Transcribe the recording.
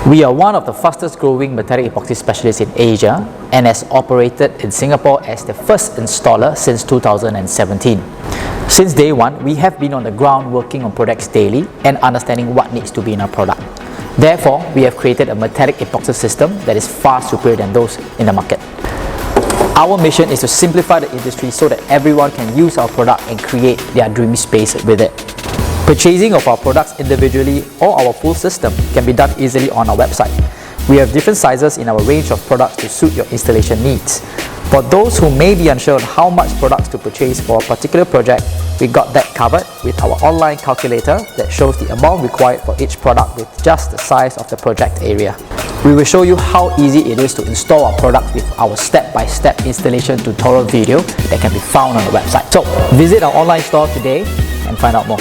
We are one of the fastest growing metallic epoxy specialists in Asia and has operated in Singapore as the first installer since 2017. Since day one, we have been on the ground working on products daily and understanding what needs to be in our product. Therefore, we have created a metallic epoxy system that is far superior than those in the market. Our mission is to simplify the industry so that everyone can use our product and create their dream space with it. Purchasing of our products individually or our full system can be done easily on our website. We have different sizes in our range of products to suit your installation needs. For those who may be unsure on how much products to purchase for a particular project, we got that covered with our online calculator that shows the amount required for each product with just the size of the project area. We will show you how easy it is to install our product with our step-by-step installation tutorial video that can be found on the website. So visit our online store today and find out more.